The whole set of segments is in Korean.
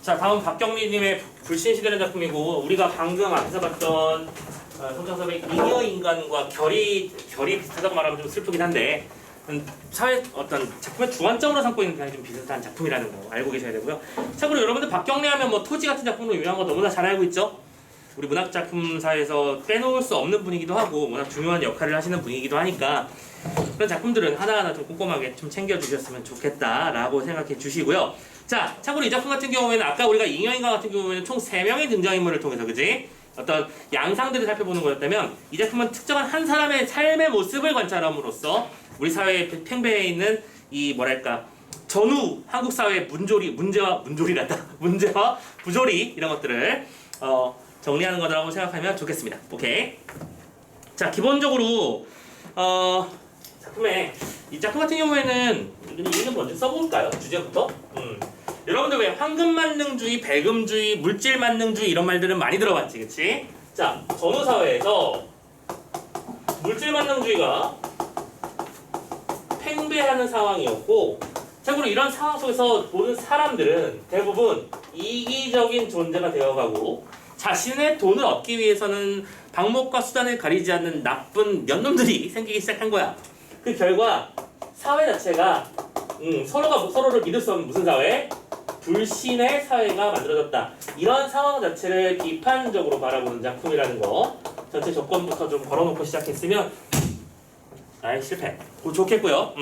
자, 다음 박경리님의 불신시대는 작품이고, 우리가 방금 앞에서 봤던 손정섭의 잉여인간과 결이 비슷하다고 말하면 좀 슬프긴 한데, 사회 어떤 작품의 주안점으로 삼고 있는 게 좀 비슷한 작품이라는 거 알고 계셔야 되고요. 참고로 여러분들 박경리 하면 뭐 토지 같은 작품으로 유명한 거 너무나 잘 알고 있죠? 우리 문학작품사에서 빼놓을 수 없는 분이기도 하고 워낙 중요한 역할을 하시는 분이기도 하니까 그런 작품들은 하나하나 좀 꼼꼼하게 좀 챙겨주셨으면 좋겠다라고 생각해 주시고요. 자, 참고로 이 작품 같은 경우에는 아까 우리가 잉여인간 같은 경우에는 총 3명의 등장인물을 통해서 그지? 어떤 양상들을 살펴보는 거였다면 이 작품은 특정한 한 사람의 삶의 모습을 관찰함으로써 우리 사회에 팽배해 있는 이 뭐랄까 전후 한국 사회의 문제와 부조리 이런 것들을 정리하는 거라고 생각하면 좋겠습니다. 오케이. 자, 기본적으로 이 작품 같은 경우에는 이름 먼저 써볼까요? 주제부터. 여러분들 왜 황금만능주의, 배금주의, 물질만능주의 이런 말들은 많이 들어봤지, 그치? 자, 전후 사회에서 물질만능주의가 팽배하는 상황이었고, 참고로 이런 상황 속에서 모든 사람들은 대부분 이기적인 존재가 되어가고 자신의 돈을 얻기 위해서는 방법과 수단을 가리지 않는 나쁜 년놈들이 생기기 시작한 거야. 그 결과 사회 자체가 서로가 서로를 믿을 수 없는 무슨 사회? 불신의 사회가 만들어졌다. 이런 상황 자체를 비판적으로 바라보는 작품이라는 거 전체 조건부터 좀 걸어놓고 시작했으면 아이 실패. 좋겠고요.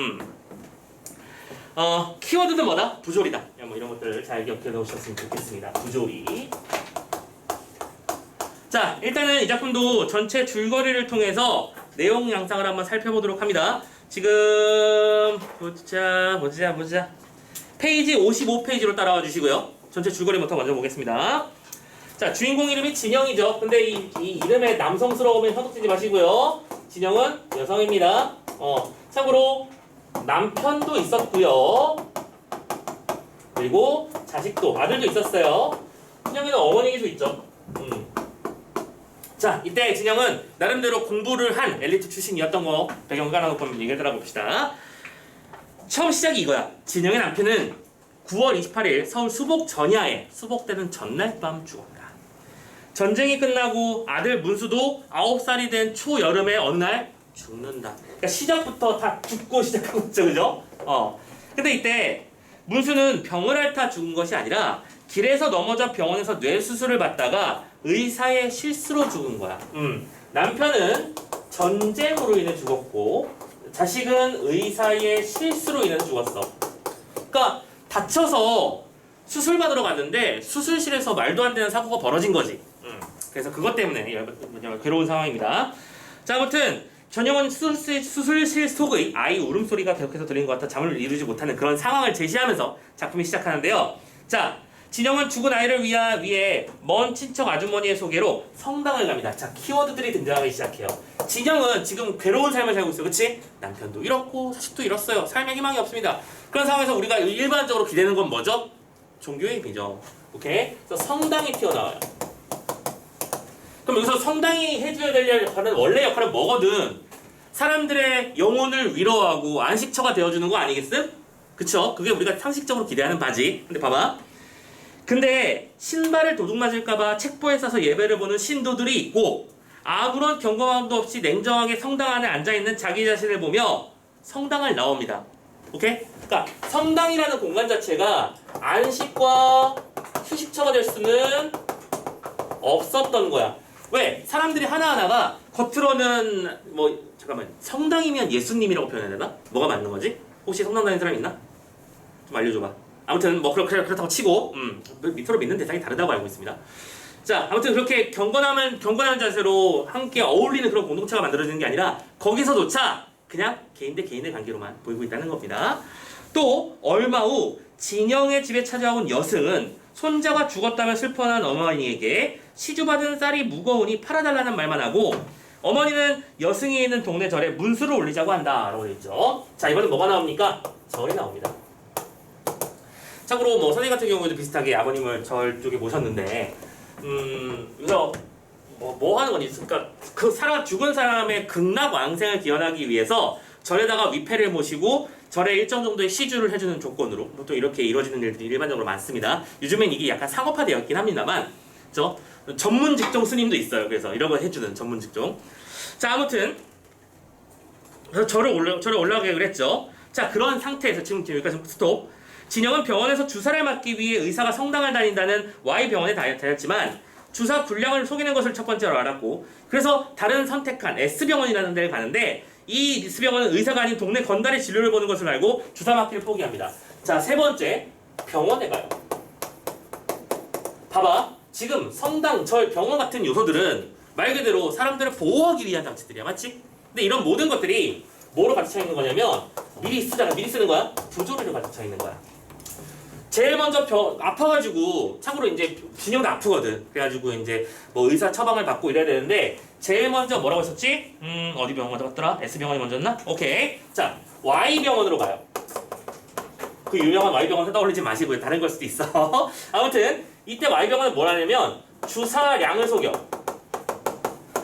키워드는 뭐다? 부조리다. 뭐 이런 것들을 잘 기억해 놓으셨으면 좋겠습니다. 부조리. 자, 일단은 이 작품도 전체 줄거리를 통해서 내용 양상을 한번 살펴보도록 합니다. 지금 보자. 페이지 55페이지로 따라와 주시고요. 전체 줄거리부터 먼저 보겠습니다. 자, 주인공 이름이 진영이죠. 근데 이 이름의 남성스러움에 현혹되지 마시고요. 진영은 여성입니다. 참고로 남편도 있었고요. 그리고 자식도, 아들도 있었어요. 진영이는 어머니기도 있죠. 자, 이때 진영은 나름대로 공부를 한 엘리트 출신이었던 거 배경을 깔아놓고 한번 얘기를 들어봅시다. 처음 시작이 이거야. 진영의 남편은 9월 28일 서울 수복 전야에 수복되는 전날 밤 죽었다. 전쟁이 끝나고 아들 문수도 9살이 된 초여름에 어느 날 죽는다. 그러니까 시작부터 다 죽고 시작한 거죠, 그죠? 근데 이때 문수는 병을 앓다 죽은 것이 아니라 길에서 넘어져 병원에서 뇌수술을 받다가 의사의 실수로 죽은 거야. 남편은 전쟁으로 인해 죽었고 자식은 의사의 실수로 인해서 죽었어. 그러니까 다쳐서 수술 받으러 갔는데 수술실에서 말도 안 되는 사고가 벌어진 거지. 그래서 그것 때문에 괴로운 상황입니다. 자, 아무튼 전영은 수술실 속의 아이 울음소리가 계속해서 들리는 것 같아 잠을 이루지 못하는 그런 상황을 제시하면서 작품이 시작하는데요. 자, 진영은 죽은 아이를 위해 먼 친척 아주머니의 소개로 성당을 갑니다. 자, 키워드들이 등장하기 시작해요. 진영은 지금 괴로운 삶을 살고 있어요. 그치? 남편도 잃었고 자식도 잃었어요. 삶에 희망이 없습니다. 그런 상황에서 우리가 일반적으로 기대는 건 뭐죠? 종교의 힘이죠. 오케이? 그래서 성당이 튀어나와요. 그럼 여기서 성당이 해줘야 될 역할은 원래 역할은 뭐거든? 사람들의 영혼을 위로하고 안식처가 되어주는 거 아니겠음? 그쵸? 그게 우리가 상식적으로 기대하는 바지. 근데 봐봐. 근데 신발을 도둑 맞을까봐 책보에 싸서 예배를 보는 신도들이 있고 아무런 경건함도 없이 냉정하게 성당 안에 앉아있는 자기 자신을 보며 성당을 나옵니다. 오케이? 그러니까 성당이라는 공간 자체가 안식과 휴식처가 될 수는 없었던 거야. 왜? 사람들이 하나하나가 겉으로는 성당이면 예수님이라고 표현해야 되나? 뭐가 맞는 거지? 혹시 성당 다니는 사람 있나? 좀 알려줘봐. 아무튼 그렇다고 치고 서로 믿는 대상이 다르다고 알고 있습니다. 자, 아무튼 그렇게 경건한 자세로 함께 어울리는 그런 공동체가 만들어지는 게 아니라 거기서조차 그냥 개인 대 개인의 관계로만 보이고 있다는 겁니다. 또 얼마 후 진영의 집에 찾아온 여승은 손자가 죽었다며 슬퍼하는 어머니에게 시주받은 쌀이 무거우니 팔아달라는 말만 하고 어머니는 여승이 있는 동네 절에 문수를 올리자고 한다 라고 되어있죠. 자, 이번엔 뭐가 나옵니까? 절이 나옵니다. 참고로 선생님 같은 경우에도 비슷하게 아버님을 절 쪽에 모셨는데 여기서 뭐 하는 거니? 그러니까 죽은 사람의 극락왕생을 기원하기 위해서 절에다가 위패를 모시고 절에 일정 정도의 시주를 해주는 조건으로 보통 이렇게 이루어지는 일들이 일반적으로 많습니다. 요즘엔 이게 약간 상업화되어 있긴 합니다만 그렇죠? 전문 직종 스님도 있어요. 그래서 이런 거 해주는 전문 직종. 자, 아무튼 그래서 절에 올라가기로 했죠. 자, 그런 상태에서 지금 여기까지 스톱. 진영은 병원에서 주사를 맞기 위해 의사가 성당을 다닌다는 Y병원에 다녔지만 주사 분량을 속이는 것을 첫 번째로 알았고, 그래서 다른 선택한 S병원이라는 데를 가는데 이 S병원은 의사가 아닌 동네 건달의 진료를 보는 것을 알고 주사 맞기를 포기합니다. 자, 세 번째, 병원에 가요. 봐봐, 지금 성당, 절, 병원 같은 요소들은 말 그대로 사람들을 보호하기 위한 장치들이야, 맞지? 근데 이런 모든 것들이 뭐로 가득 차 있는 거냐면 미리 쓰는 거야? 부조리로 가득 차 있는 거야. 제일 먼저 아파가지고, 참고로 이제 진영도 아프거든. 그래가지고 이제 뭐 의사 처방을 받고 이래야 되는데 제일 먼저 뭐라고 했었지? 어디 병원 먼저 갔더라? S병원이 먼저였나? 오케이. 자, Y병원으로 가요. 그 유명한 Y병원 떠올리지 마시고요. 다른 걸 수도 있어. 아무튼 이때 Y병원은 뭘 하냐면 주사량을 속여.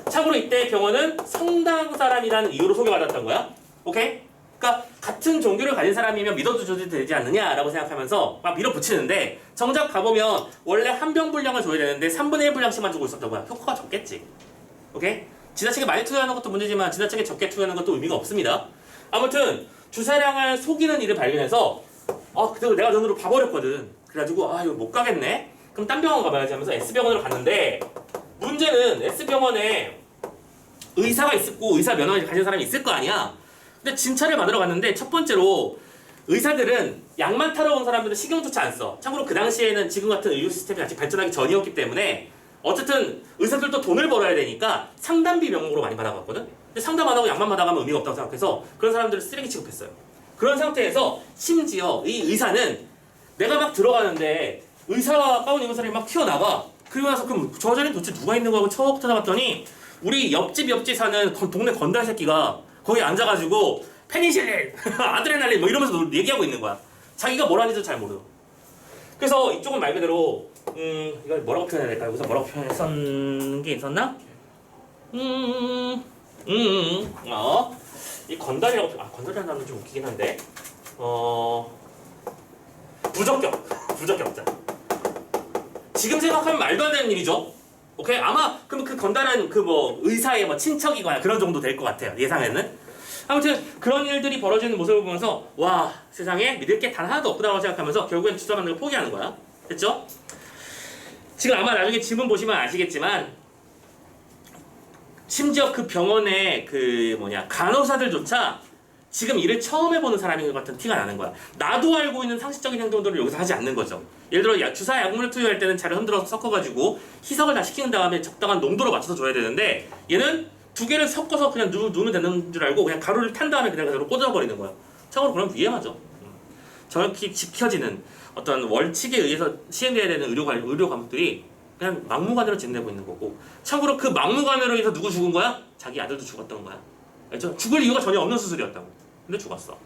참고로 이때 병원은 성당 사람이라는 이유로 소개받았던 거야. 오케이? 그러니까 같은 종교를 가진 사람이면 믿어도 되지 않느냐라고 생각하면서 막 밀어붙이는데 정작 가보면 원래 한 병 분량을 줘야 되는데 3분의 1 분량씩만 주고 있었던 거야. 효과가 적겠지. 오케이? 지나치게 많이 투여하는 것도 문제지만 지나치게 적게 투여하는 것도 의미가 없습니다. 아무튼 주사량을 속이는 일을 발견해서 그대로 내가 눈으로 봐버렸거든. 그래가지고 이거 못 가겠네? 그럼 딴 병원 가봐야지 하면서 S병원으로 갔는데 문제는 S병원에 의사가 있었고 의사 면허를 가진 사람이 있을 거 아니야. 근데 진찰을 받으러 갔는데 첫 번째로 의사들은 약만 타러 온 사람들은 신경조차 안 써. 참고로 그 당시에는 지금 같은 의료 시스템이 아직 발전하기 전이었기 때문에 어쨌든 의사들도 돈을 벌어야 되니까 상담비 명목으로 많이 받아갔거든. 근데 상담 안 하고 약만 받아가면 의미가 없다고 생각해서 그런 사람들을 쓰레기 취급했어요. 그런 상태에서 심지어 이 의사는 내가 막 들어가는데 의사 가운 입은 사람이 막 튀어나와. 그리고 나서 그럼 저 자리는 도대체 누가 있는 거고 척 찾아봤더니 우리 옆집 사는 동네 건달 새끼가 거기 앉아가지고 페니실린, 아드레날린 뭐 이러면서 얘기하고 있는 거야. 자기가 뭘 하는지도 잘 모르고. 그래서 이쪽은 말 그대로 이걸 뭐라고 표현해야 될까요? 여기서 뭐라고 표현했었는 게 있었나? 이 건달이라고 건달이라는 단어는 좀 웃기긴 한데 부적격자. 지금 생각하면 말도 안 되는 일이죠. 오케이? 아마 그럼 그 건달은 그 뭐 의사의 뭐 친척이거나 그런 정도 될 것 같아요. 예상에는. 아무튼 그런 일들이 벌어지는 모습을 보면서 와, 세상에 믿을 게 단 하나도 없구나라고 생각하면서 결국엔 주사 맞는 걸 포기하는 거야. 됐죠? 지금 아마 나중에 지문 보시면 아시겠지만 심지어 그 병원의 간호사들조차 지금 일을 처음 해보는 사람인 것 같은 티가 나는 거야. 나도 알고 있는 상식적인 행동들을 여기서 하지 않는 거죠. 예를 들어 주사 약물을 투여할 때는 잘 흔들어서 섞어가지고 희석을 다 시킨 다음에 적당한 농도로 맞춰서 줘야 되는데 얘는 두 개를 섞어서 그냥 누우면 되는 줄 알고 그냥 가루를 탄 다음에 그냥 그대로 꽂아버리는 거야. 참고로 그럼 위험하죠. 정확히 지켜지는 어떤 월칙에 의해서 시행돼야 되는 의료 과목들이 그냥 막무가내로 진행되고 있는 거고, 참고로 그 막무가내로 해서 누구 죽은 거야? 자기 아들도 죽었던 거야. 알죠? 죽을 이유가 전혀 없는 수술이었다고. 근데 죽었어.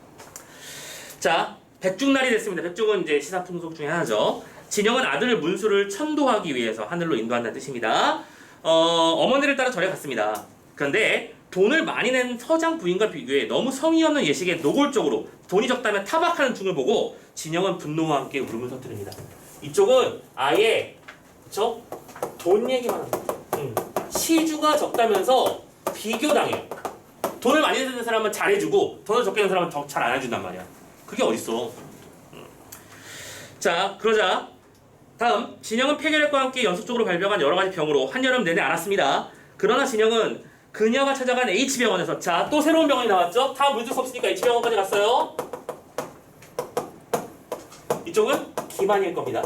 자, 백중날이 됐습니다. 백중은 이제 시사풍속 중에 하나죠. 진영은 아들을 문수를 천도하기 위해서 하늘로 인도한다는 뜻입니다. 어머니를 따라 절에 갔습니다. 그런데 돈을 많이 낸 서장 부인과 비교해 너무 성의 없는 예식에 노골적으로 돈이 적다면 타박하는 중을 보고 진영은 분노와 함께 울음을 터뜨립니다. 이쪽은 아예 그쵸? 돈 얘기만 합니다. 시주가 적다면서 비교당해요. 돈을 많이 내는 사람은 잘해주고 돈을 적게 내는 사람은 잘 안 해준단 말이야. 그게 어딨어. 자, 그러자 다음, 진영은 폐결핵과 함께 연속적으로 발병한 여러 가지 병으로 한여름 내내 앓았습니다. 그러나 진영은 그녀가 찾아간 H병원에서, 자, 또 새로운 병원이 나왔죠? 다 믿을 수 없으니까 H병원까지 갔어요. 이쪽은 기만일 겁니다.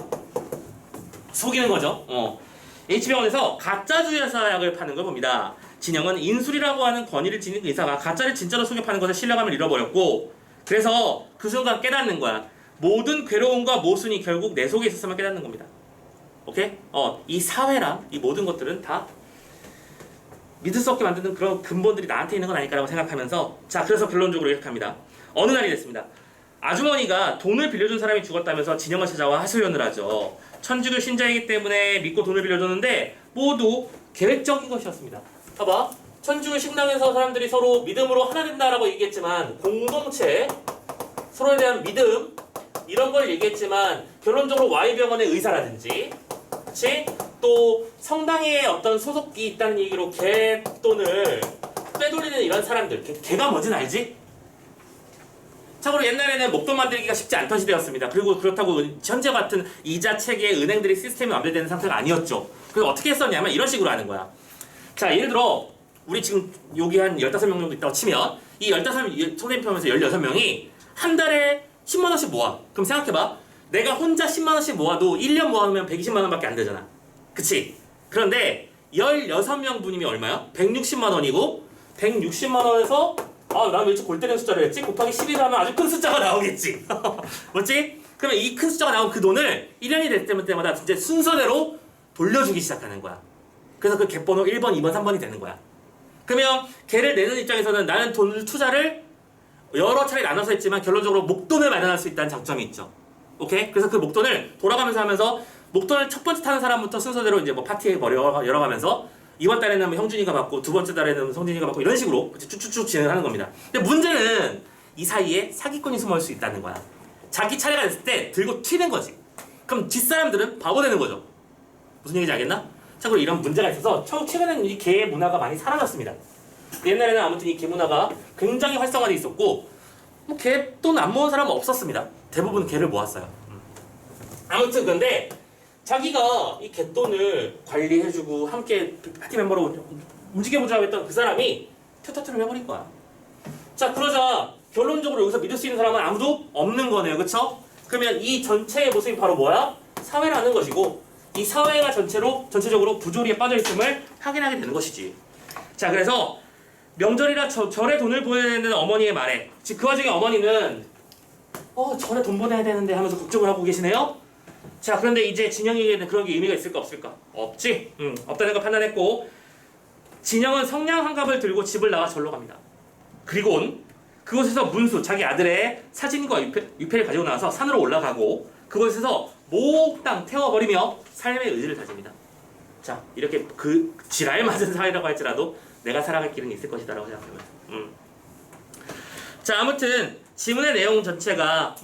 속이는 거죠. H병원에서 가짜 주사약을 파는 걸 봅니다. 진영은 인술이라고 하는 권위를 지닌 의사가 가짜를 진짜로 속여 파는 것에 신뢰감을 잃어버렸고, 그래서 그 순간 깨닫는 거야. 모든 괴로움과 모순이 결국 내 속에 있었으면 깨닫는 겁니다. 오케이? 이 사회랑 이 모든 것들은 다 믿을 수 없게 만드는 그런 근본들이 나한테 있는 건 아닐까라고 생각하면서, 자, 그래서 결론적으로 이렇게 합니다. 어느 날이 됐습니다. 아주머니가 돈을 빌려준 사람이 죽었다면서 진영을 찾아와 하소연을 하죠. 천주교 신자이기 때문에 믿고 돈을 빌려줬는데 모두 계획적인 것이었습니다. 봐봐. 천주교 신당에서 사람들이 서로 믿음으로 하나 된다라고 얘기했지만 공동체 서로에 대한 믿음 이런 걸 얘기했지만 결론적으로 Y병원의 의사라든지 그치? 또 성당에 어떤 소속이 있다는 얘기로 갯돈을 빼돌리는 이런 사람들 걔가 뭔지는 알지? 참고로 옛날에는 목돈 만들기가 쉽지 않던 시대였습니다. 그리고 그렇다고 현재 같은 이자 체계 은행들의 시스템이 완벽되는 상태가 아니었죠. 그래서 어떻게 했었냐면 이런 식으로 하는 거야. 자 예를 들어 우리 지금 여기 한 15명 정도 있다고 치면 이 15명 선생님 포함해서 16명이 한 달에 10만 원씩 모아. 그럼 생각해봐. 내가 혼자 10만 원씩 모아도 1년 모아놓으면 120만 원밖에 안 되잖아. 그치? 그런데 16명 분이면 얼마야? 160만 원이고 160만 원에서 난 왜 이렇게 골 때리는 숫자를 했지? 곱하기 11을 하면 아주 큰 숫자가 나오겠지. 맞지? 그러면 이 큰 숫자가 나온 그 돈을 1년이 될 때마다 진짜 순서대로 돌려주기 시작하는 거야. 그래서 그 갯번호 1번, 2번, 3번이 되는 거야. 그러면 걔를 내는 입장에서는 나는 돈을 투자를 여러 차례 나눠서 했지만 결론적으로 목돈을 마련할 수 있다는 장점이 있죠. 오케이? 그래서 그 목돈을 돌아가면서 하면서 목돈을 첫 번째 타는 사람부터 순서대로 이제 뭐 파티에 열어가면서 이번 달에는 뭐 형준이가 받고 두 번째 달에는 성진이가 받고 이런 식으로 쭉쭉쭉 진행하는 겁니다. 근데 문제는 이 사이에 사기꾼이 숨어있을 수 있다는 거야. 자기 차례가 됐을 때 들고 튀는 거지. 그럼 뒷사람들은 바보 되는 거죠. 무슨 얘기인지 알겠나? 참고로 이런 문제가 있어서 최근에는 이 개 문화가 많이 사라졌습니다. 옛날에는 아무튼 이 개 문화가 굉장히 활성화돼 있었고 뭐 개 돈 안 모은 사람은 없었습니다. 대부분 개를 모았어요. 아무튼 근데 자기가 이 갯돈을 관리해주고 함께 파티 멤버로 움직여보자고 했던 그 사람이 퇴터트를 해버린 거야. 자 그러자 결론적으로 여기서 믿을 수 있는 사람은 아무도 없는 거네요. 그쵸? 그러면 이 전체의 모습이 바로 뭐야? 사회라는 것이고 이 사회가 전체적으로 부조리에 빠져있음을 확인하게 되는 것이지. 자 그래서 명절이라 절에 돈을 보내야 되는 어머니의 말에 그 와중에 어머니는 절에 돈 보내야 되는데 하면서 걱정을 하고 계시네요. 자 그런데 이제 진영에게는 그런 게 의미가 있을까 없을까? 없지. 없다는 걸 판단했고 진영은 성냥 한 갑을 들고 집을 나와 절로 갑니다. 그리고는 그곳에서 문수 자기 아들의 사진과 유패를 가지고 나와서 산으로 올라가고 그곳에서 몽땅 태워버리며 삶의 의지를 다집니다. 자 이렇게 그 지랄 맞은 사회라고 할지라도 내가 살아갈 길은 있을 것이다 라고 생각합니다. 자 아무튼 지문의 내용 전체가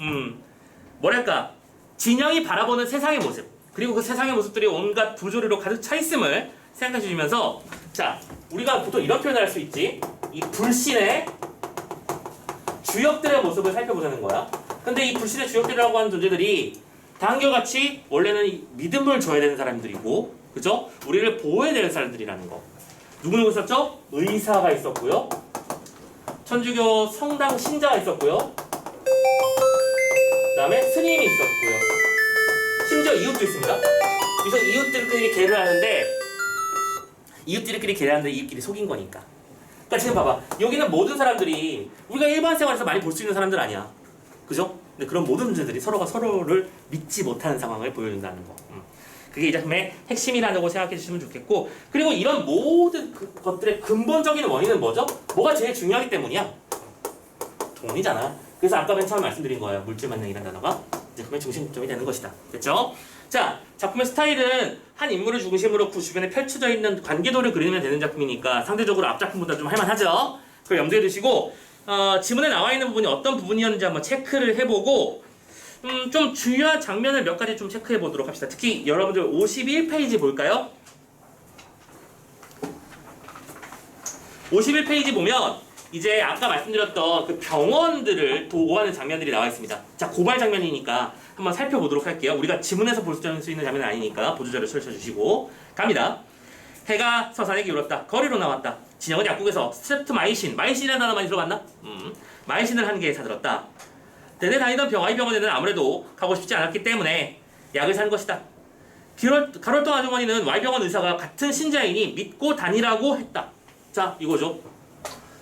뭐랄까 진영이 바라보는 세상의 모습 그리고 그 세상의 모습들이 온갖 부조리로 가득 차 있음을 생각해 주시면서 자 우리가 보통 이런 표현을 할 수 있지. 이 불신의 주역들의 모습을 살펴보자는 거야. 근데 이 불신의 주역들이라고 하는 존재들이 한결같이 원래는 믿음을 줘야 되는 사람들이고 그죠? 우리를 보호해야 되는 사람들이라는 거. 누구 있었죠? 의사가 있었고요. 천주교 성당 신자가 있었고요. 그 다음에 스님이 있었고요. 심지어 이웃도 있습니다. 그래서 이웃들끼리 계를 하는데 이웃끼리 속인 거니까. 그러니까 지금 봐봐. 여기는 모든 사람들이 우리가 일반 생활에서 많이 볼 수 있는 사람들 아니야. 그죠? 근데 그런 모든 존재들이 서로가 서로를 믿지 못하는 상황을 보여준다는 거. 그게 이 작품의 핵심이라고 생각해 주시면 좋겠고 그리고 이런 모든 것들의 근본적인 원인은 뭐죠? 뭐가 제일 중요하기 때문이야? 돈이잖아. 그래서 아까 맨 처음에 말씀드린 거예요. 물질만능이라는 단어가 이 작품의 중심점이 되는 것이다. 됐죠? 자, 작품의 스타일은 한 인물을 중심으로 그 주변에 펼쳐져 있는 관계도를 그리면 되는 작품이니까 상대적으로 앞작품보다 좀 할만하죠? 그걸 염두에 두시고 지문에 나와 있는 부분이 어떤 부분이었는지 한번 체크를 해보고 좀 중요한 장면을 몇 가지 좀 체크해 보도록 합시다. 특히 여러분들 51페이지 볼까요? 51페이지 보면 이제 아까 말씀드렸던 그 병원들을 도구하는 장면들이 나와 있습니다. 자, 고발 장면이니까 한번 살펴보도록 할게요. 우리가 지문에서 볼 수 있는 장면은 아니니까 보조자료 펼쳐주시고 갑니다. 해가 서산에 기울었다. 거리로 나왔다. 진영은 약국에서 마이신이라는 단어 많이 들어봤나? 마이신을 한 개 사들었다. 내내 다니던 Y병원에는 아무래도 가고 싶지 않았기 때문에 약을 산 것이다. 가롤동 아주머니는 Y병원 의사가 같은 신자이니 믿고 다니라고 했다. 자, 이거죠.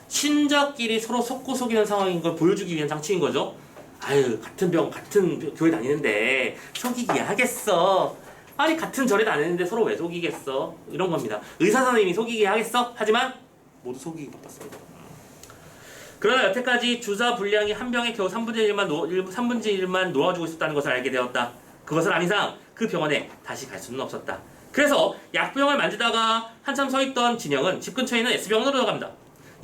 신자끼리 서로 속고 속이는 상황인 걸 보여주기 위한 장치인 거죠. 아유, 같은 교회 다니는데 속이기 하겠어. 아니, 같은 절에 다니는데 서로 왜 속이겠어? 이런 겁니다. 의사 선생님이 속이게 하겠어? 하지만 모두 속이기 바빴습니다. 그러나 여태까지 주사 분량이 한 병에 겨우 3분의 1만 놓아주고 있었다는 것을 알게 되었다. 그것을 안 이상 그 병원에 다시 갈 수는 없었다. 그래서 약병을 만지다가 한참 서있던 진영은 집 근처에 있는 S병원으로 갑니다.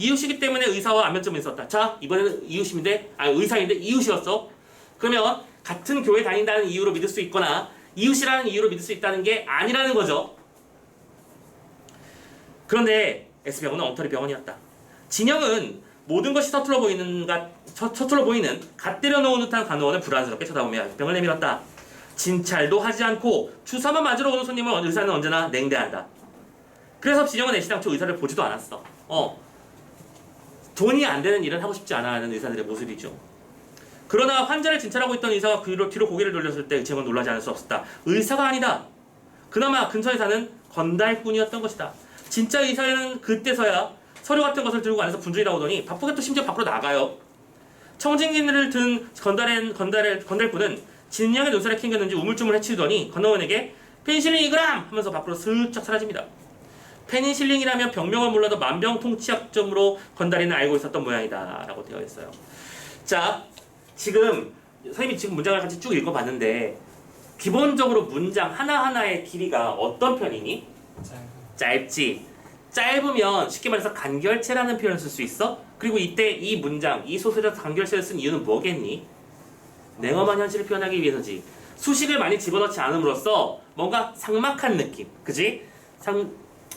이웃이기 때문에 의사와 안면점이 있었다. 자, 이번에는 이웃인데, 의사인데 이웃이었어. 그러면 같은 교회 다닌다는 이유로 믿을 수 있거나 이웃이라는 이유로 믿을 수 있다는 게 아니라는 거죠. 그런데 S병원은 엉터리 병원이었다. 진영은 모든 것이 서툴러 보이는 갓 때려놓은 듯한 간호원을 불안스럽게 쳐다보며 병을 내밀었다. 진찰도 하지 않고 주사만 맞으러 오는 손님을 의사는 언제나 냉대한다. 그래서 진영은 애시당초 의사를 보지도 않았어. 돈이 안 되는 일은 하고 싶지 않아 하는 의사들의 모습이죠. 그러나 환자를 진찰하고 있던 의사가 뒤로 고개를 돌렸을 때 진영은 놀라지 않을 수 없었다. 의사가 아니다. 그나마 근처에 사는 건달꾼이었던 것이다. 진짜 의사는 그때서야 서류 같은 것을 들고 안에서 분주히 나오더니 바쁘게 또 심지어 밖으로 나가요. 청진기를 든 건달꾼은 진영의 눈살에 캥겼는지 우물쭈물 해치우더니 건너원에게 페니실린 2g 하면서 밖으로 슬쩍 사라집니다. 페니실린이라면 병명을 몰라도 만병통치약점으로 건달이는 알고 있었던 모양이다 라고 되어 있어요. 자, 지금 선생님이 지금 문장을 같이 쭉 읽어봤는데 기본적으로 문장 하나하나의 길이가 어떤 편이니? 짧지. 짧으면 쉽게 말해서 간결체라는 표현을 쓸 수 있어. 그리고 이때 이 문장, 이 소설에서 간결체를 쓴 이유는 뭐겠니? 냉엄한 현실을 표현하기 위해서지. 수식을 많이 집어넣지 않음으로써 뭔가 삭막한 느낌, 그지?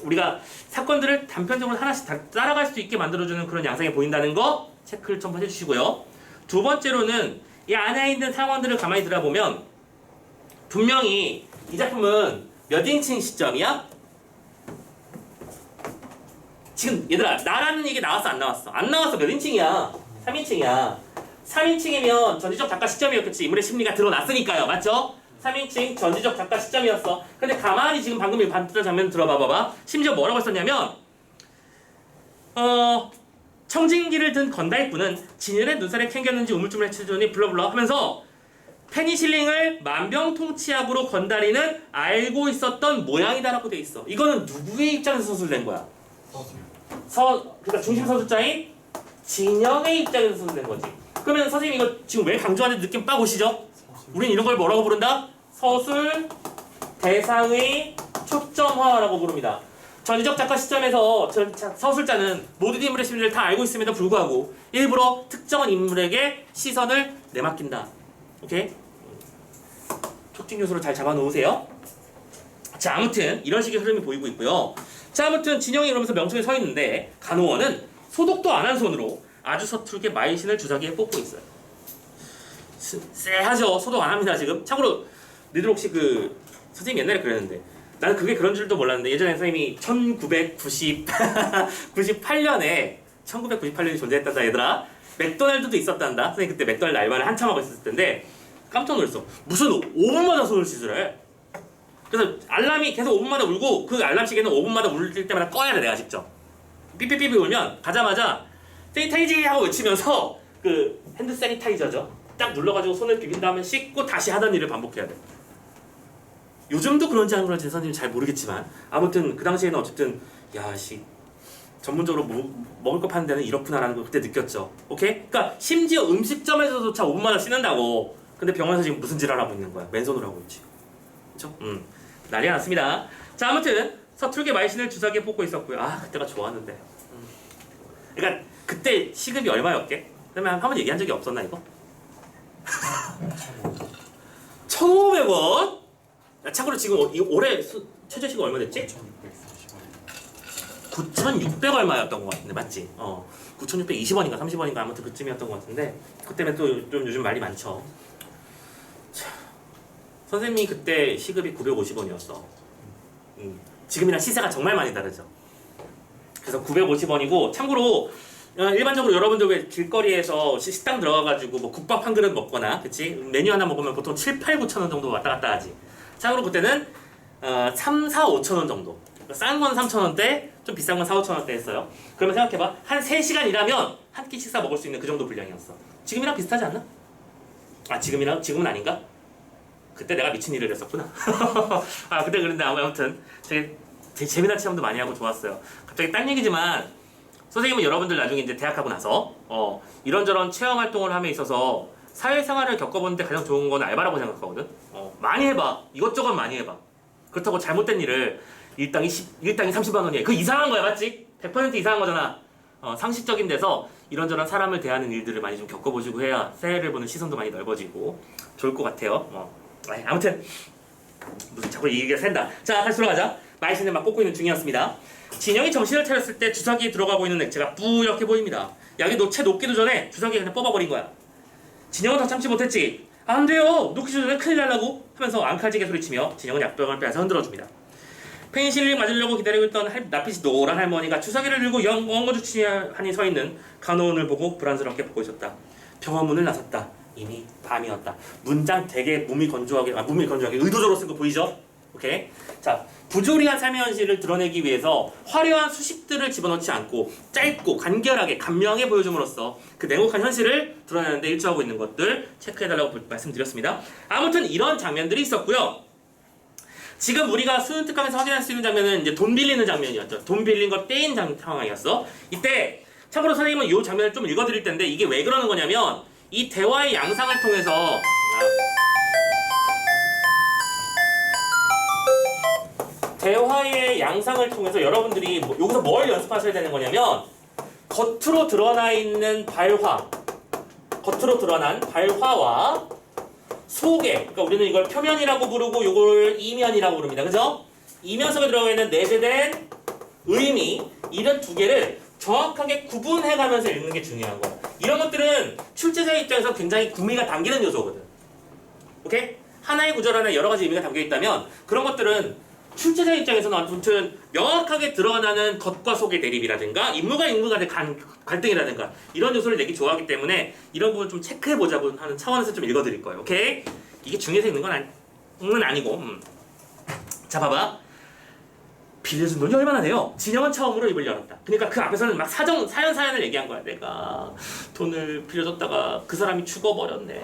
우리가 사건들을 단편적으로 하나씩 따라갈 수 있게 만들어주는 그런 양상이 보인다는 거 체크를 좀 해주시고요. 두 번째로는 이 안에 있는 상황들을 가만히 들어보면 분명히 이 작품은 몇 인칭 시점이야? 지금 얘들아, 나라는 얘기 나왔어 안 나왔어? 안 나왔어. 몇 인칭이야? 3인칭이야. 3인칭이면 전지적 작가 시점이었겠지. 인물의 심리가 드러났으니까요. 맞죠? 3인칭 전지적 작가 시점이었어. 근데 가만히 지금 방금 이 반투자 장면 들어봐봐. 심지어 뭐라고 했었냐면 청진기를 든 건달꾼은 진열의 눈살에 캥겼는지 우물쭈물 해치더니 블러블러 하면서 페니실린을 만병통치약으로 건달이는 알고 있었던 모양이다라고 돼 있어. 이거는 누구의 입장에서 서술된 거야? 그러니까 중심 서술자인 진영의 입장에서 서술된 거지. 그러면 선생님 이거 지금 왜 강조하는지 느낌 빡 오시죠? 우린 이런 걸 뭐라고 부른다? 서술 대상의 초점화라고 부릅니다. 전지적 작가 시점에서 서술자는 모든 인물의 심리를 다 알고 있음에도 불구하고 일부러 특정한 인물에게 시선을 내맡긴다. 오케이? 촉진 요소를 잘 잡아놓으세요. 자, 아무튼 이런 식의 흐름이 보이고 있고요. 자, 아무튼 진영이 이러면서 명청에 서 있는데 간호원은 소독도 안 한 손으로 아주 서툴게 마이신을 주사기에 뽑고 있어요. 쎄하죠? 소독 안 합니다 지금. 참고로 너희들 혹시 선생님 옛날에 그랬는데 나는 그게 그런 줄도 몰랐는데 예전에 선생님이 1998년에 존재했단다 얘들아. 맥도날드도 있었단다. 선생님 그때 맥도날드 알바를 한참 하고 있었을 텐데 깜짝 놀랐어. 무슨 5분마다 손을 씻으래. 그래서 알람이 계속 5분마다 울고 그 알람 시계는 5분마다 울릴 때마다 꺼야 돼 내가 직접. 삐삐삐삐 울면 가자마자 세니타이지 하고 외치면서 핸드 세니타이저죠. 딱 눌러가지고 손을 비빈 다음에 씻고 다시 하던 일을 반복해야 돼. 요즘도 그런지 안 그런지 선생님 잘 모르겠지만 아무튼 그 당시에는 어쨌든 야씨 전문적으로 먹을 거 파는 데는 이렇구나라는 걸 그때 느꼈죠. 오케이? 그러니까 심지어 음식점에서조차 5분마다 씻는다고. 근데 병원에서 지금 무슨 지랄 하고 있는 거야. 맨손으로 하고 있지. 그쵸? 난리가 났습니다. 자, 아무튼 서툴게 마이신을 주사기에 뽑고 있었고요. 아, 그때가 좋았는데. 그러니까 그때 시급이 얼마였게? 그러면 한번 얘기한 적이 없었나 이거? 1,500원? 참고로 지금 올해 최저시급 얼마 됐지? 9,600 얼마였던 것 같은데 맞지? 9,620원인가 30원인가 아무튼 그쯤이었던 것 같은데 그 때문에 또 좀 요즘 말이 많죠. 자, 선생님이 그때 시급이 950원이었어. 지금이랑 시세가 정말 많이 다르죠. 그래서 950원이고 참고로 일반적으로 여러분들 왜 길거리에서 식당 들어가가지고 뭐 국밥 한 그릇 먹거나 그치? 메뉴 하나 먹으면 보통 7, 8, 9천원 정도 왔다 갔다 하지. 참고로 그때는 3, 4, 5천원 정도. 싼 건 3,000원대, 좀 비싼 건 4, 5천원대 했어요. 그러면 생각해봐. 한 3시간 일하면 한 끼 식사 먹을 수 있는 그 정도 분량이었어. 지금이랑 비슷하지 않나? 아, 지금은 아닌가? 그때 내가 미친 일을 했었구나. 아, 그때 그런데 아무튼 되게 재미난 체험도 많이 하고 좋았어요. 갑자기 딴 얘기지만 선생님은 여러분들 나중에 이제 대학하고 나서 이런저런 체험 활동을 함에 있어서 사회생활을 겪어보는데 가장 좋은 건 알바라고 생각하거든. 많이 해봐. 이것저것 많이 해봐. 그렇다고 잘못된 일을 일당이 30만 원이야. 그 이상한 거야, 맞지? 100% 이상한 거잖아. 상식적인 데서 이런저런 사람을 대하는 일들을 많이 좀 겪어보시고 해야 새해를 보는 시선도 많이 넓어지고 좋을 것 같아요. 아무튼 무슨 자꾸 이 얘기가 샌다. 자, 다시 돌아가자. 마이신을 막 꽂고 있는 중이었습니다. 진영이 정신을 차렸을 때 주사기에 들어가고 있는 액체가 뿌옇게 보입니다. 약이 채 녹기도 전에 주사기에 그냥 뽑아버린 거야. 진영은 더 참지 못했지. 안 돼요. 녹기 전에 큰일 날라고 하면서 앙칼지게 소리치며 진영은 약병을 빼앗아 흔들어줍니다. 페니실린 맞으려고 기다리고 있던 낯빛이 노란 할머니가 주사기를 들고 원거주치하니 서 있는 간호원을 보고 불안스럽게 보고 있었다. 병원 문을 나섰다. 이미 밤이었다. 문장 되게 몸이 건조하게 의도적으로 쓴 거 보이죠? 오케이. 자, 부조리한 삶의 현실을 드러내기 위해서 화려한 수식들을 집어넣지 않고 짧고 간결하게 감명하게 보여줌으로써 그 냉혹한 현실을 드러내는데 일조하고 있는 것들 체크해달라고 말씀드렸습니다. 아무튼 이런 장면들이 있었고요. 지금 우리가 수능 특강에서 확인할 수 있는 장면은 이제 돈 빌리는 장면이었죠. 돈 빌린 걸 떼인 상황이었어. 이때 참고로 선생님은 이 장면을 좀 읽어드릴 텐데 이게 왜 그러는 거냐면 이 대화의 양상을 통해서 여러분들이 여기서 뭘 연습하셔야 되는 거냐면 겉으로 드러난 발화와 속에, 그러니까 우리는 이걸 표면이라고 부르고 이걸 이면이라고 부릅니다. 그죠? 이면 속에 들어가 있는 내재된 의미, 이런 두 개를 정확하게 구분해가면서 읽는 게 중요한 거야. 이런 것들은 출제자 입장에서 굉장히 구미가 당기는 요소거든. 오케이? 하나의 구절 안에 여러 가지 의미가 담겨 있다면 그런 것들은 출제자 입장에서는 아무튼 명확하게 드러나는 겉과 속의 대립이라든가 인물과 인물 간의 갈등이라든가 이런 요소를 내기 좋아하기 때문에 이런 부분 좀 체크해보자고 하는 차원에서 좀 읽어드릴 거예요. 오케이? 이게 중요해서 읽는 건 아니고. 자, 봐봐. 빌려준 돈이 얼마나 돼요? 진영은 처음으로 입을 열었다. 그러니까 그 앞에서는 막 사연을 얘기한 거야. 내가 돈을 빌려줬다가 그 사람이 죽어버렸네.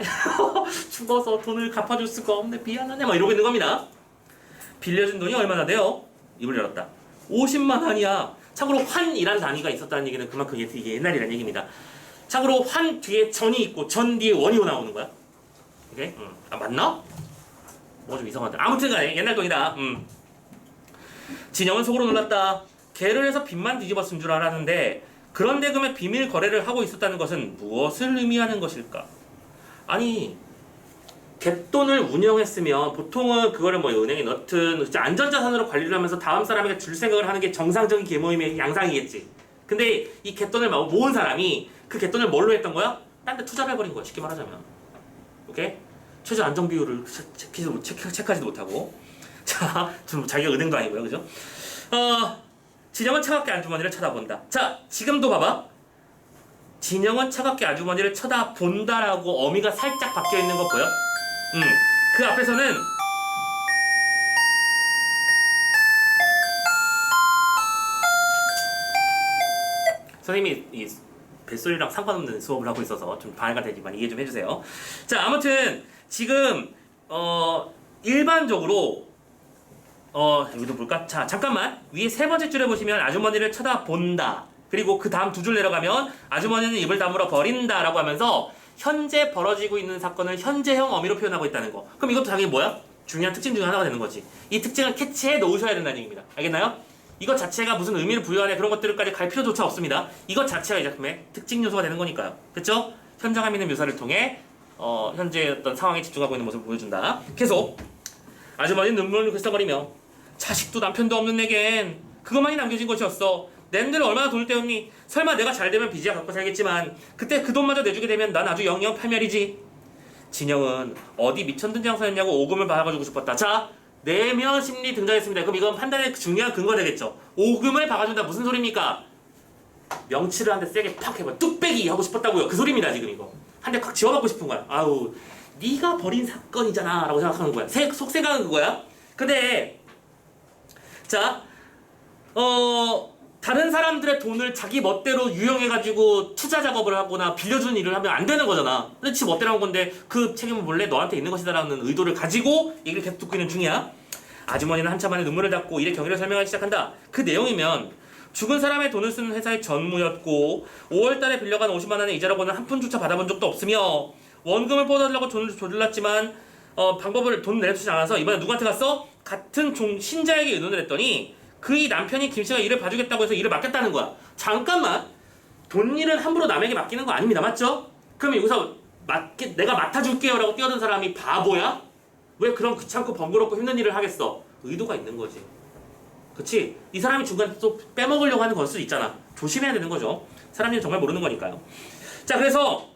죽어서 돈을 갚아줄 수가 없네. 미안하네. 막 이러고 있는 겁니다. 빌려준 돈이 얼마나 돼요? 입을 열었다. 50만 원이야. 참고로 환이라는 단위가 있었다는 얘기는 그만큼 이게 옛날이라는 얘기입니다. 참고로 환 뒤에 전이 있고 전 뒤에 원이 나오는 거야. 오케이? 맞나? 뭐 좀 이상한데. 아무튼 간에 옛날 돈이다. 진영은 속으로 놀랐다. 개를 해서 빚만 뒤집어 쓴 줄 알았는데 그런 대금의 비밀 거래를 하고 있었다는 것은 무엇을 의미하는 것일까? 아니, 갯돈을 운영했으면 보통은 그거를 뭐 은행에 넣든 안전자산으로 관리를 하면서 다음 사람에게 줄 생각을 하는 게 정상적인 계모임의 양상이겠지. 근데 이 갯돈을 모은 사람이 그 갯돈을 뭘로 했던 거야? 딴 데 투자를 해버린 거야. 쉽게 말하자면. 오케이? 최저 안정 비율을 체크하지도 못하고. 자, 좀 자기가 은행도 아니고요. 그죠? 진영은 차갑게 아주머니를 쳐다본다. 자, 지금도 봐봐. 진영은 차갑게 아주머니를 쳐다본다라고 어미가 살짝 바뀌어 있는 거 보여? 그 앞에서는 선생님이 이 뱃소리랑 상관없는 수업을 하고 있어서 좀 방해가 되지만 이해 좀 해주세요. 자, 아무튼 지금 일반적으로 여기도 볼까? 자, 잠깐만 위에 세 번째 줄에 보시면 아주머니를 쳐다본다. 그리고 그 다음 두 줄 내려가면 아주머니는 입을 다물어 버린다 라고 하면서 현재 벌어지고 있는 사건을 현재형 어미로 표현하고 있다는 거. 그럼 이것도 당연히 뭐야? 중요한 특징 중에 하나가 되는 거지. 이 특징을 캐치해 놓으셔야 된다는 얘기입니다. 알겠나요? 이것 자체가 무슨 의미를 부여하냐 그런 것들까지 갈 필요조차 없습니다. 이것 자체가 이 작품의 특징 요소가 되는 거니까요. 그쵸? 현장감 있는 묘사를 통해 현재 어떤 상황에 집중하고 있는 모습을 보여준다. 계속 아주머니는 눈물을 글썽거리며 자식도 남편도 없는 내겐 그것만이 남겨진 것이었어. 낸들 얼마나 돈을 떼었니? 설마 내가 잘 되면 빚이야 갖고 살겠지만 그때 그 돈마저 내주게 되면 난 아주 영영 팔멸이지. 진영은 어디 미천든 장사였냐고 오금을 박아주고 싶었다. 자, 내면 심리 등장했습니다. 그럼 이건 판단의 중요한 근거가 되겠죠. 오금을 박아준다 무슨 소리입니까? 명치를 한 대 세게 팍 해봐. 뚝배기 하고 싶었다고요. 그 소리입니다. 지금 이거 한 대 콱 지워받고 싶은 거야. 아우, 네가 벌인 사건이잖아 라고 생각하는 거야. 속생각은 그거야. 근데 자, 다른 사람들의 돈을 자기 멋대로 유용해가지고 투자 작업을 하거나 빌려주는 일을 하면 안 되는 거잖아. 근데 지 멋대로 한 건데 그 책임은 원래 너한테 있는 것이다라는 의도를 가지고 얘기를 계속 듣고 있는 중이야. 아주머니는 한참 만에 눈물을 닦고 이래 경위를 설명하기 시작한다. 그 내용이면 죽은 사람의 돈을 쓰는 회사의 전무였고 5월달에 빌려간 50만 원의 이자라고는 한 푼조차 받아본 적도 없으며 원금을 뽑아달라고 돈을 조질렀지만 돈 내주지 않아서 이번에 누구한테 갔어? 같은 신자에게 의논을 했더니 그의 남편이 김씨가 일을 봐주겠다고 해서 일을 맡겼다는 거야. 잠깐만, 돈 일은 함부로 남에게 맡기는 거 아닙니다. 맞죠? 그럼 여기서 내가 맡아줄게요 라고 뛰어든 사람이 바보야? 왜 그런 귀찮고 번거롭고 힘든 일을 하겠어? 의도가 있는 거지. 그치? 이 사람이 중간에 또 빼먹으려고 하는 걸 수도 있잖아. 조심해야 되는 거죠. 사람들이 정말 모르는 거니까요. 자, 그래서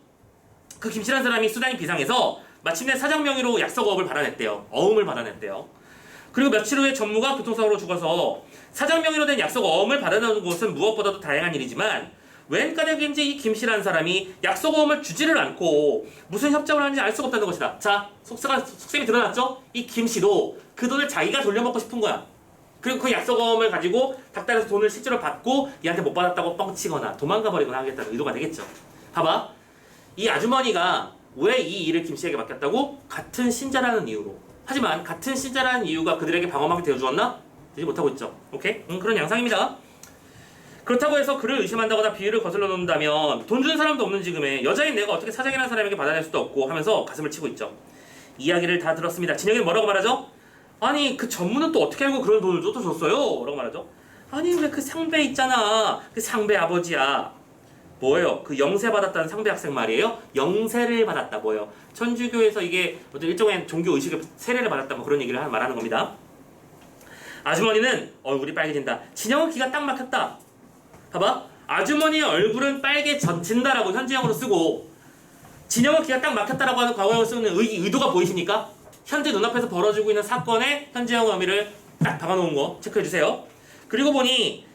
그 김씨라는 사람이 수단이 비상해서 마침내 사장 명의로 약속어음을 받아냈대요. 어음을 받아냈대요. 그리고 며칠 후에 전무가 교통사고로 죽어서 사장 명의로 된 약속어음을 받아내는 것은 무엇보다도 다양한 일이지만 웬 까닭인지 이 김씨라는 사람이 약속어음을 주지를 않고 무슨 협정을 하는지 알 수가 없다는 것이다. 자, 속셈이 드러났죠? 이 김씨도 그 돈을 자기가 돌려먹고 싶은 거야. 그리고 그 약속어음을 가지고 닭달에서 돈을 실제로 받고 얘한테 못 받았다고 뻥치거나 도망가 버리거나 하겠다는 의도가 되겠죠. 봐봐. 이 아주머니가 왜 이 일을 김씨에게 맡겼다고? 같은 신자라는 이유로. 하지만 같은 신자라는 이유가 그들에게 방어막이 되어주었나? 되지 못하고 있죠. 오케이? 그런 양상입니다. 그렇다고 해서 그를 의심한다거나 비위를 거슬러 놓는다면 돈 주는 사람도 없는 지금에 여자인 내가 어떻게 사장이라는 사람에게 받아낼 수도 없고 하면서 가슴을 치고 있죠. 이야기를 다 들었습니다. 진영이는 뭐라고 말하죠? 아니 그 전무는 또 어떻게 알고 그런 돈을 또 줬어요? 라고 말하죠. 아니 왜 그 상배 있잖아. 그 상배 아버지야. 뭐예요? 그 영세 받았다는 상배 학생 말이에요? 영세를 받았다. 뭐예요? 천주교에서 이게 어떤 일종의 종교 의식의 세례를 받았다. 뭐 그런 얘기를 말하는 겁니다. 아주머니는 얼굴이 빨개진다. 진영은 기가 딱 막혔다. 봐봐. 아주머니의 얼굴은 빨개진다라고 현재형으로 쓰고 진영은 기가 딱 막혔다라고 하는 과거형을 쓰는 의도가 보이십니까? 현재 눈앞에서 벌어지고 있는 사건의 현재형 의미를 딱 박아놓은 거 체크해주세요. 그리고 보니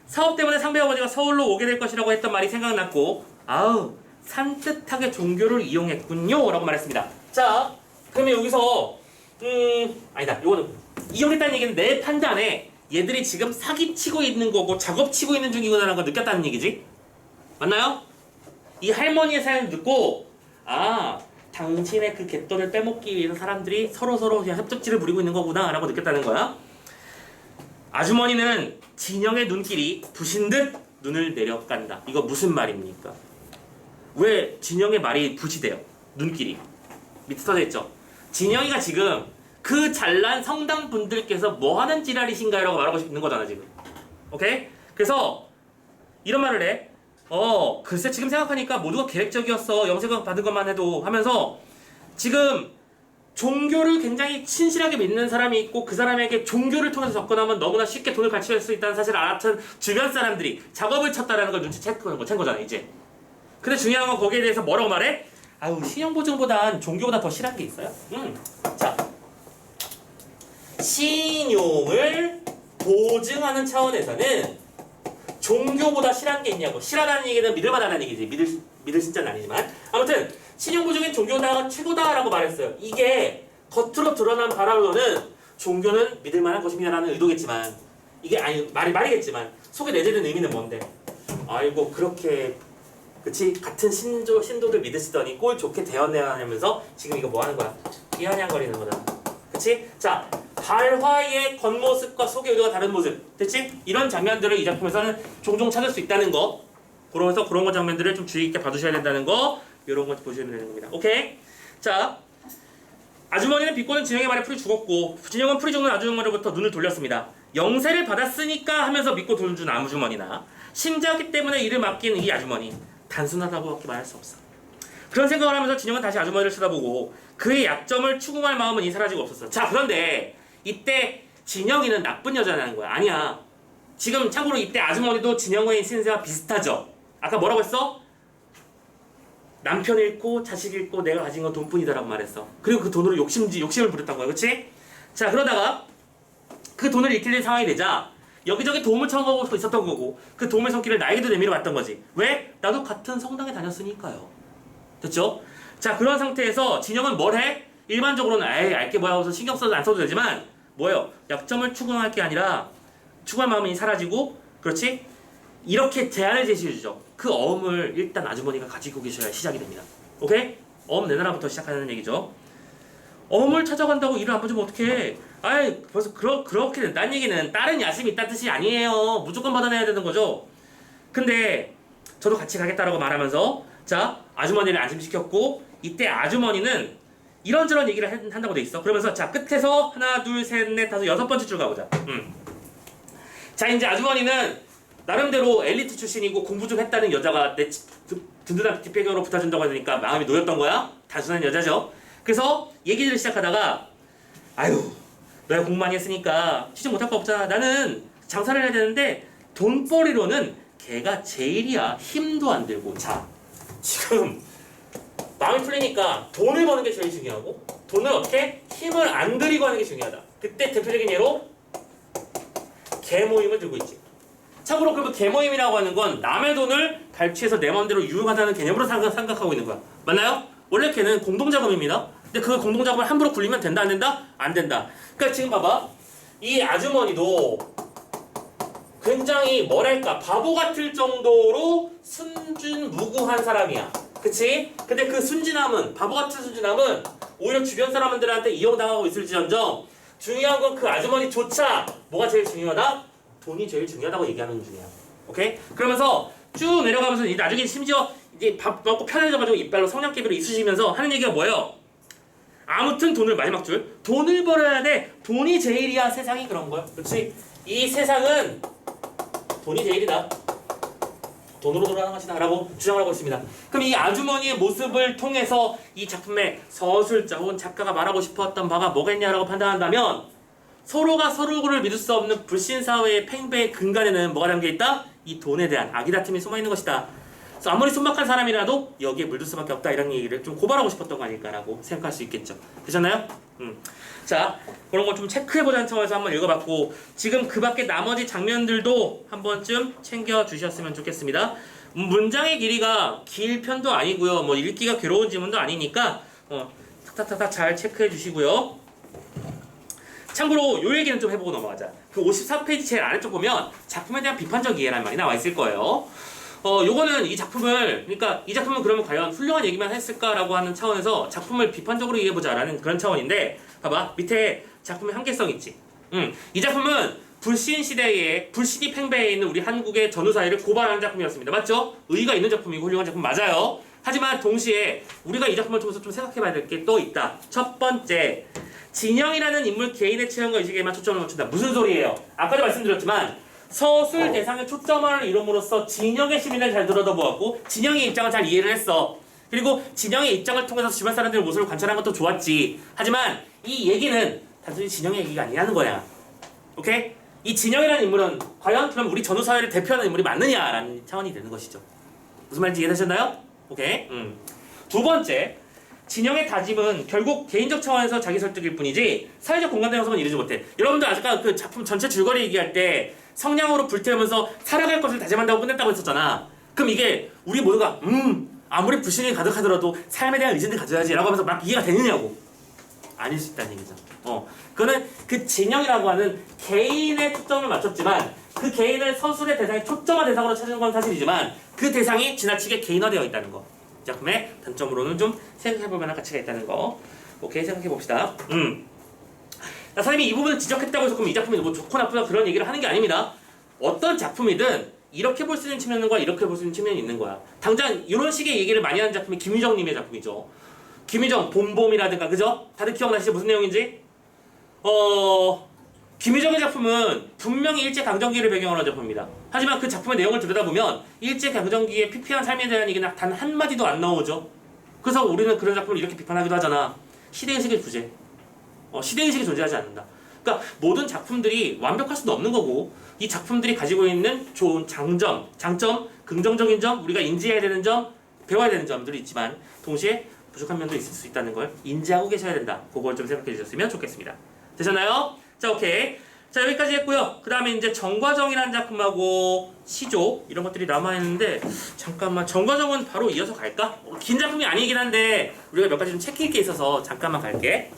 사업 때문에 상배 아버지가 서울로 오게 될 것이라고 했던 말이 생각났고 아우 산뜻하게 종교를 이용했군요 라고 말했습니다. 자 그러면 여기서 아니다 이거는 이용했다는 얘기는 내 판단에 얘들이 지금 사기치고 있는 거고 작업치고 있는 중이구나라는 걸 느꼈다는 얘기지. 맞나요? 이 할머니의 사연을 듣고 아 당신의 그 갯돈을 빼먹기 위해서 사람들이 서로 그냥 협잡질을 부리고 있는 거구나 라고 느꼈다는 거야. 아주머니는 진영의 눈길이 부신 듯 눈을 내려간다. 이거 무슨 말입니까? 왜 진영의 말이 부시대요? 눈길이 밑에 써져 있죠. 진영이가 지금 그 잘난 성당 분들께서 뭐 하는 지랄이신가요? 라고 말하고 싶는 거잖아 지금. 오케이? 그래서 이런 말을 해. 글쎄 지금 생각하니까 모두가 계획적이었어. 영세가 받은 것만 해도 하면서 지금 종교를 굉장히 친실하게 믿는 사람이 있고 그 사람에게 종교를 통해서 접근하면 너무나 쉽게 돈을 가치할 수 있다는 사실을 알았던 주변 사람들이 작업을 쳤다라는 걸 눈치챈 거잖아 이제. 근데 중요한 건 거기에 대해서 뭐라고 말해? 아유 신용보증보단 종교보다 더 실한 게 있어요. 자 신용을 보증하는 차원에서는 종교보다 실한 게 있냐고. 실하다는 얘기는 믿을 만하다는 얘기지. 믿을 신자는 아니지만 아무튼 신용보증인 종교가 최고다라고 말했어요. 이게 겉으로 드러난 바람으로는 종교는 믿을 만한 것입니다라는 의도겠지만 이게 아니 말이겠지만 속에 내재된 의미는 뭔데? 아이고 그렇게 그치 같은 신도들 믿으시더니 꼴 좋게 대언하면서 지금 이거 뭐 하는 거야? 비아냥거리는 거잖아. 그치? 자 발화의 겉모습과 속의 의도가 다른 모습 됐지? 이런 장면들을 이 작품에서는 종종 찾을 수 있다는 거. 그래서 그런 거 장면들을 좀 주의 깊게 봐두셔야 된다는 거. 이런 거 보시면 되는 겁니다. 오케이? 자 아주머니는 비꼬는 진영의 말에 풀이 죽었고 진영은 풀이 죽는 아주머니로부터 눈을 돌렸습니다. 영세를 받았으니까 하면서 믿고 돈을 준 아주머니나 심자기 때문에 일을 맡긴 이 아주머니 단순하다고밖에 말할 수 없어. 그런 생각을 하면서 진영은 다시 아주머니를 쳐다보고 그의 약점을 추궁할 마음은 이 사라지고 없었어. 자 그런데 이때 진영이는 나쁜 여자라는 거야. 아니야. 지금 참고로 이때 아주머니도 진영의 신세와 비슷하죠. 아까 뭐라고 했어? 남편 잃고 자식 잃고 내가 가진 건 돈뿐이다라고 말했어. 그리고 그 돈으로 욕심을 부렸던 거야. 그치? 자 그러다가 그 돈을 잃게 상황이 되자 여기저기 도움을 청하고 있었던 거고 그 도움의 손길을 나에게도 내밀어 왔던 거지. 왜? 나도 같은 성당에 다녔으니까요. 됐죠? 자 그런 상태에서 진영은 뭘 해? 일반적으로는 에이 알게 뭐야 하고서 신경 써도 안 써도 되지만 뭐예요? 약점을 추궁할 게 아니라 추궁할 마음이 사라지고 그렇지? 이렇게 제안을 제시해주죠. 그 어음을 일단 아주머니가 가지고 계셔야 시작이 됩니다. 오케이? 어음 내놔라부터 시작하는 얘기죠. 어음을 찾아간다고 일을 안 봐주면 어떡해. 아이 벌써 그렇게 된다는 얘기는 다른 야심이 있다는 뜻이 아니에요. 무조건 받아내야 되는 거죠. 근데 저도 같이 가겠다라고 말하면서 자 아주머니를 안심시켰고 이때 아주머니는 이런저런 얘기를 한다고 돼 있어. 그러면서 자 끝에서 하나 둘 셋 넷 다섯 여섯 번째 줄 가보자. 자 이제 아주머니는 나름대로 엘리트 출신이고 공부 좀 했다는 여자가 내 든든한 뒷배경으로 붙어준다고 하니까 마음이 놓였던 거야. 단순한 여자죠. 그래서 얘기를 시작하다가 아유 너야 공부 많이 했으니까 취직 못할 거 없잖아. 나는 장사를 해야 되는데 돈벌이로는 걔가 제일이야. 힘도 안 들고. 자 지금 마음이 풀리니까 돈을 버는 게 제일 중요하고 돈을 어떻게 힘을 안 들이고 하는 게 중요하다. 그때 대표적인 예로 개모임을 들고 있지. 참고로 그러면 개모임이라고 하는 건 남의 돈을 갈취해서 내 마음대로 유용하다는 개념으로 생각하고 있는 거야. 맞나요? 원래 걔는 공동자금입니다. 근데 그 공동자금을 함부로 굴리면 된다 안 된다? 안 된다. 그러니까 지금 봐봐. 이 아주머니도 굉장히 뭐랄까 바보 같을 정도로 순진무구한 사람이야. 그치? 근데 그 순진함은 바보 같은 순진함은 오히려 주변 사람들한테 이용당하고 있을지언정 중요한 건 그 아주머니조차 뭐가 제일 중요하다? 돈이 제일 중요하다고 얘기하는 중이야. 오케이? 그러면서 쭉 내려가면서 나중에 심지어 이제 밥 먹고 편해져가지고 이빨로 성냥개비로 이쑤시면서 하는 얘기가 뭐예요? 아무튼 돈을 마지막 줄 돈을 벌어야 돼. 돈이 제일이야. 세상이 그런 거야. 그렇지? 이 세상은 돈이 제일이다. 돈으로 돌아가는 것이다 라고 주장을 하고 있습니다. 그럼 이 아주머니의 모습을 통해서 이 작품의 서술자 혹은 작가가 말하고 싶었던 바가 뭐겠냐라고 판단한다면 서로가 서로를 믿을 수 없는 불신사회의 팽배의 근간에는 뭐가 담겨있다? 이 돈에 대한 악의다툼이 숨어있는 것이다. 그래서 아무리 순박한 사람이라도 여기에 물들 수밖에 없다 이런 얘기를 좀 고발하고 싶었던 거 아닐까라고 생각할 수 있겠죠. 되셨나요? 자, 그런 거 좀 체크해보자는 차원에서 한번 읽어봤고 지금 그 밖에 나머지 장면들도 한 번쯤 챙겨주셨으면 좋겠습니다. 문장의 길이가 길 편도 아니고요. 뭐 읽기가 괴로운 지문도 아니니까 탁탁탁탁 잘 체크해 주시고요. 참고로 요 얘기는 좀 해보고 넘어가자. 그 54페이지 제일 아래쪽 보면 작품에 대한 비판적 이해라는 말이 나와 있을 거예요. 요거는 이 작품을 그러니까 이 작품은 그러면 과연 훌륭한 얘기만 했을까라고 하는 차원에서 작품을 비판적으로 이해해보자라는 그런 차원인데 봐봐 밑에 작품의 한계성 있지. 이 작품은 불신 시대에 불신이 팽배해 있는 우리 한국의 전후사회를 고발하는 작품이었습니다. 맞죠? 의의가 있는 작품이고 훌륭한 작품 맞아요. 하지만 동시에 우리가 이 작품을 통해서 좀 생각해봐야 될 게 또 있다. 첫 번째, 진영이라는 인물 개인의 체험과 의식에만 초점을 맞춘다. 무슨 소리예요? 아까도 말씀드렸지만 서술 대상에 초점을 이룸으로써 진영의 시민을 잘 들여다보았고 진영의 입장을 잘 이해를 했어. 그리고 진영의 입장을 통해서 주변 사람들의 모습을 관찰한 것도 좋았지. 하지만 이 얘기는 단순히 진영의 얘기가 아니라는 거야. 오케이? 이 진영이라는 인물은 과연 그럼 우리 전후사회를 대표하는 인물이 맞느냐라는 차원이 되는 것이죠. 무슨 말인지 이해되셨나요? 오케이? 두 번째, 진영의 다짐은 결국 개인적 차원에서 자기 설득일 뿐이지 사회적 공감대 형성은 이루지 못해. 여러분들 아까 그 작품 전체 줄거리 얘기할 때 성냥으로 불태우면서 살아갈 것을 다짐한다고 끝냈다고 했었잖아. 그럼 이게 우리 모두가 아무리 불신이 가득하더라도 삶에 대한 의지는 가져야지 라고 하면서 막 이해가 되느냐고. 아닐 수 있다는 얘기죠. 그거는 그 진영이라고 하는 개인의 초점을 맞췄지만 그 개인을 서술의 대상의 초점화 대상으로 찾은 건 사실이지만 그 대상이 지나치게 개인화되어 있다는 거. 이 작품의 단점으로는 좀 생각해볼 만한 가치가 있다는 거. 오케이, 생각해봅시다. 자, 선생님이 이 부분을 지적했다고 해서 그럼 이 작품이 뭐 좋고 나쁘다 그런 얘기를 하는 게 아닙니다. 어떤 작품이든 이렇게 볼 수 있는 측면과 이렇게 볼 수 있는 측면이 있는 거야. 당장 이런 식의 얘기를 많이 하는 작품이 김유정님의 작품이죠. 김유정, 봄봄이라든가, 그죠? 다들 기억나시죠? 무슨 내용인지? 김유정의 작품은 분명히 일제강점기를 배경으로 한 작품입니다. 하지만 그 작품의 내용을 들여다보면 일제강점기의 피폐한 삶에 대한 얘기는 단 한마디도 안 나오죠. 그래서 우리는 그런 작품을 이렇게 비판하기도 하잖아. 시대의식의 부재. 시대의식이 존재하지 않는다. 그러니까 모든 작품들이 완벽할 수도 없는 거고 이 작품들이 가지고 있는 좋은 장점, 긍정적인 점, 우리가 인지해야 되는 점, 배워야 되는 점들이 있지만 동시에 부족한 면도 있을 수 있다는 걸 인지하고 계셔야 된다. 그걸 좀 생각해 주셨으면 좋겠습니다. 되셨나요? 자, 오케이. 자, 여기까지 했고요. 그 다음에 이제 정과정이라는 작품하고 시조 이런 것들이 남아있는데 잠깐만 정과정은 바로 이어서 갈까? 긴 작품이 아니긴 한데 우리가 몇 가지 좀 체크할 게 있어서 잠깐만 갈게.